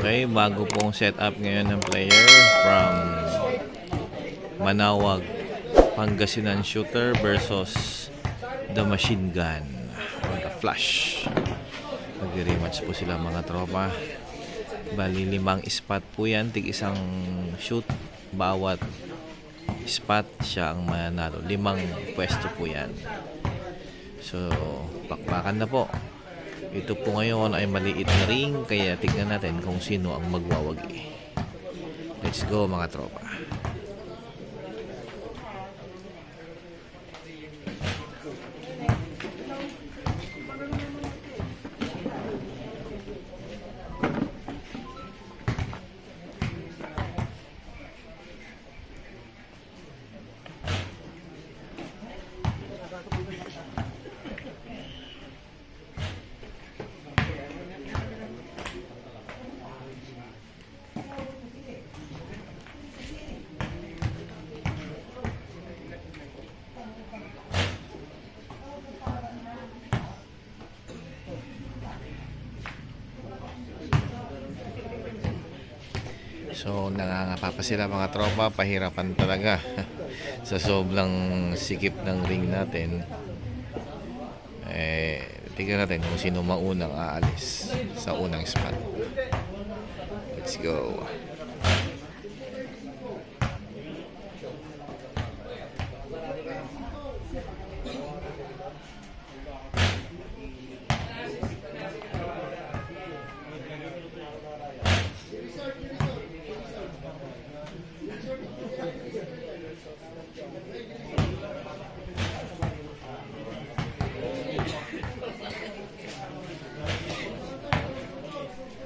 Okay, bago pong setup ngayon ng player from Manawag, Pangasinan shooter versus the machine gun or the flash. Mag-rematch po sila mga tropa. Bali 5 spot po yan, tig isang shoot bawat spot, siya ang manalo. 5 pwesto po yan. So pakpakan na po. Ito po ngayon ay maliit na ring, kaya tignan natin kung sino ang magwawagi. Let's go mga tropa. So nangangapa pa sila mga tropa, pahirapan talaga sa sobrang sikip ng ring natin. Tignan natin kung sino maunang aalis sa unang spot. Let's go.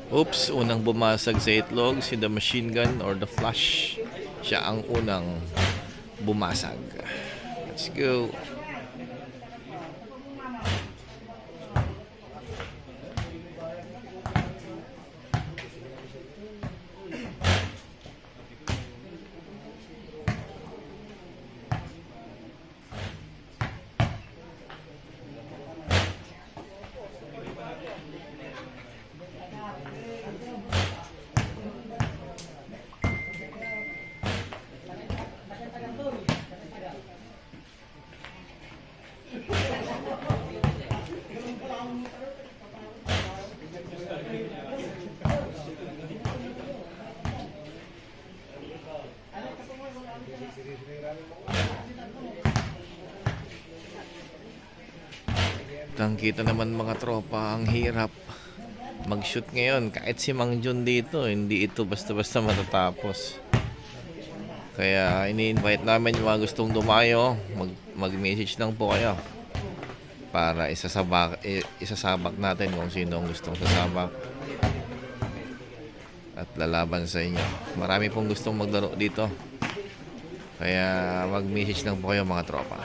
Oops, unang bumasag sa itlog si the machine gun or the flash. Siya ang unang bumasag. Let's go. Tangkita naman mga tropa, ang hirap mag-shoot ngayon. Kahit si Mang Jun dito, hindi ito basta-basta matatapos. Kaya ini-invite namin yung mga gustong dumayo, mag-message lang po kayo para isasabak natin kung sino ang gustong sasabak at lalaban sa inyo. Marami pong gustong maglaro dito, kaya mag-message lang po kayo mga tropa.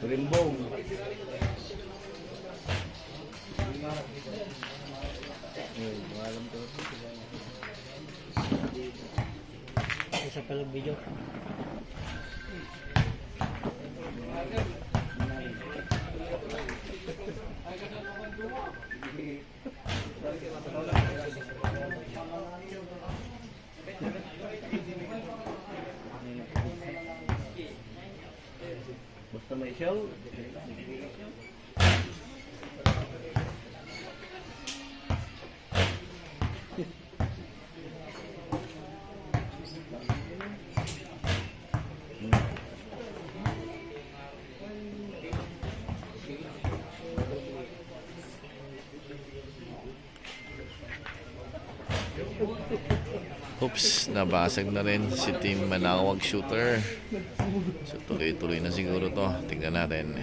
Rimbong. Isa pala video. Basta may shell. Oops, nabasag na rin si Team Manawag Shooter. So tuloy-tuloy na siguro to. Tingnan natin.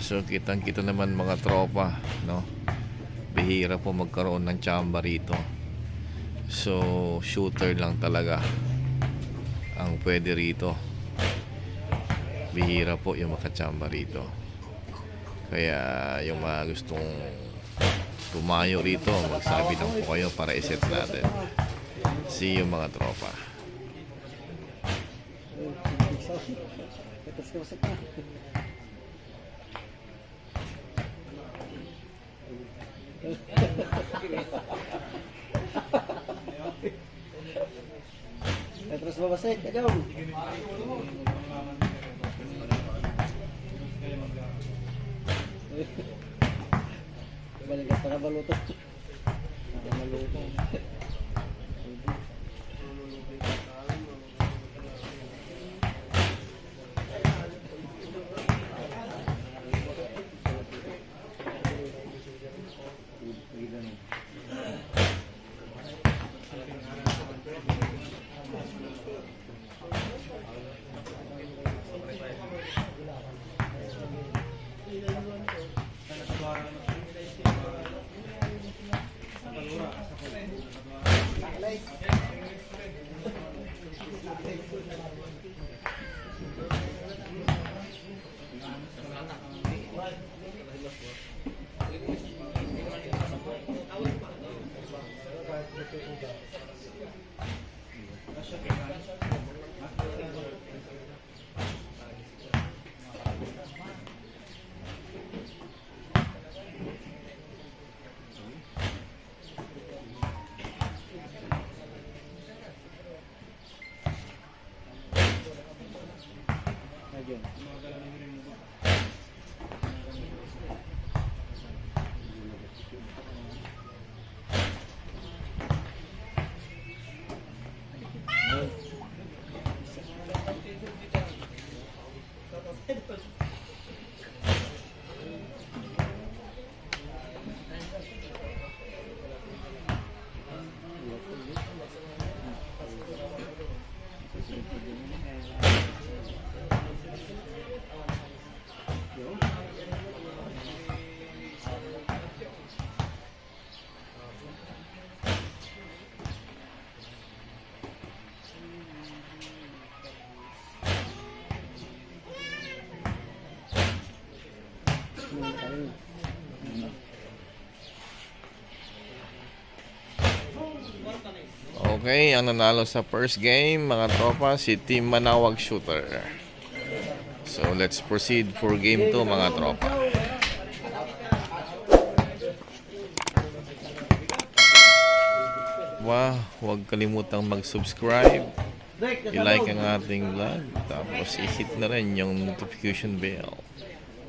So kitang-kita naman mga tropa, no? Bihira po magkaroon ng chamba rito. So shooter lang talaga ang pwede rito. Bihira po yung makachamba rito. Kaya yung mga gustong tumayo rito, magsabi lang po kayo para iset natin. See you mga tropa. Terus babasay, ikaw. Balik ka sa baluto. Baluto. Okay, ang nanalo sa first game mga tropa si Team Manawag Shooter. So let's proceed for game 2 mga tropa. Wow, huwag kalimutang mag-subscribe, i-like ang ating vlog, tapos i-hit na rin yung notification bell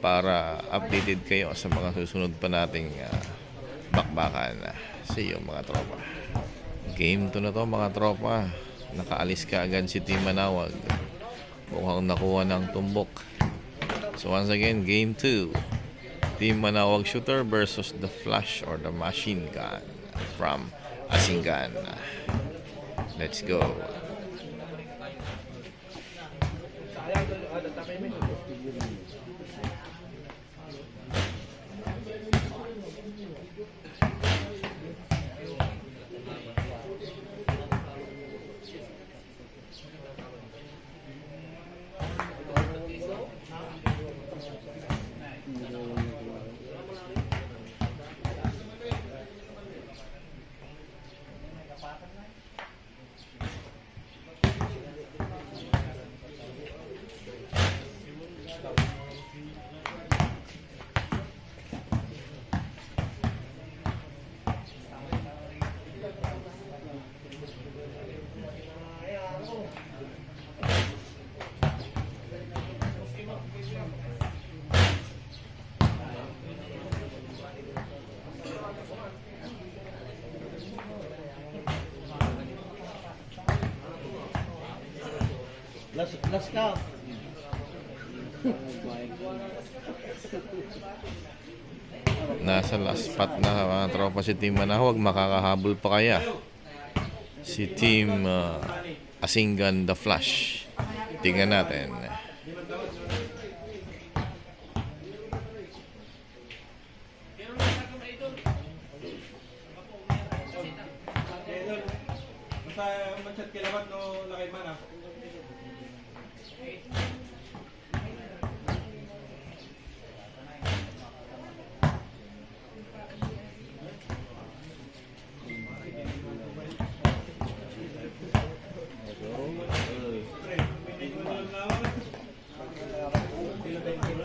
para updated kayo sa mga susunod pa nating bakbakan. See you mga tropa. Game 2 na to mga tropa. Nakaalis ka agad si Team Manawag. Mukhang nakuha ng tumbok. So once again, game 2. Team Manawag Shooter versus the Flash or the Machine Gun from Asingan. Let's go. Last count. Nasa last spot na mga tropa si Team Manawag. Makakahabol pa kaya si Team Asingan The Flash? Tingnan natin. Basta manchat kilabat no lakay mana.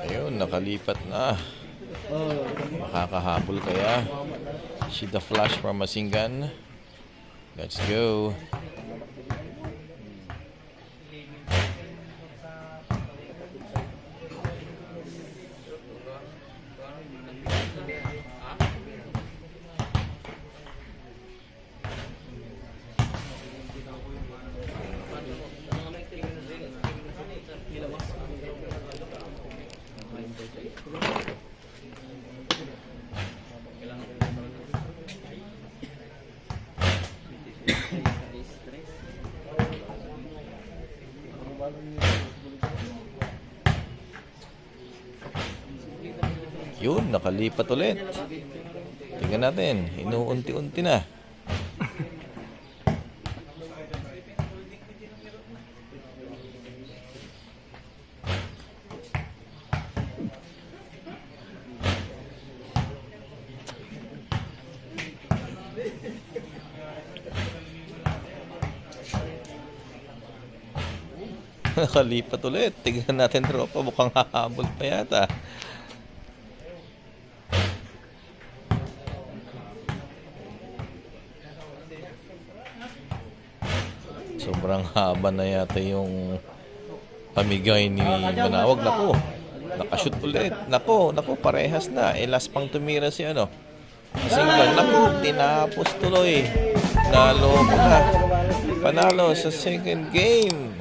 Ayun, nakalipat na. Makakahabol kaya si The Flash from Asingan? Let's go. Yun, nakalipat ulit. Tingnan natin, inuunti-unti na. Nakalipat ulit. Tingnan natin, tropa, mukhang hahabol pa yata. Sobrang haba na yata yung pamigay ni Manawag. Nako, nakashoot ulit. Nako, parehas na. Last pang tumira si ano. Asingan. Nako, tinapos tuloy. Naloko na. Panalo sa second game.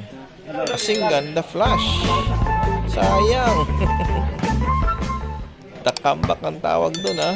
Asingan The Flash. Sayang. The comeback ang tawag dun, ha.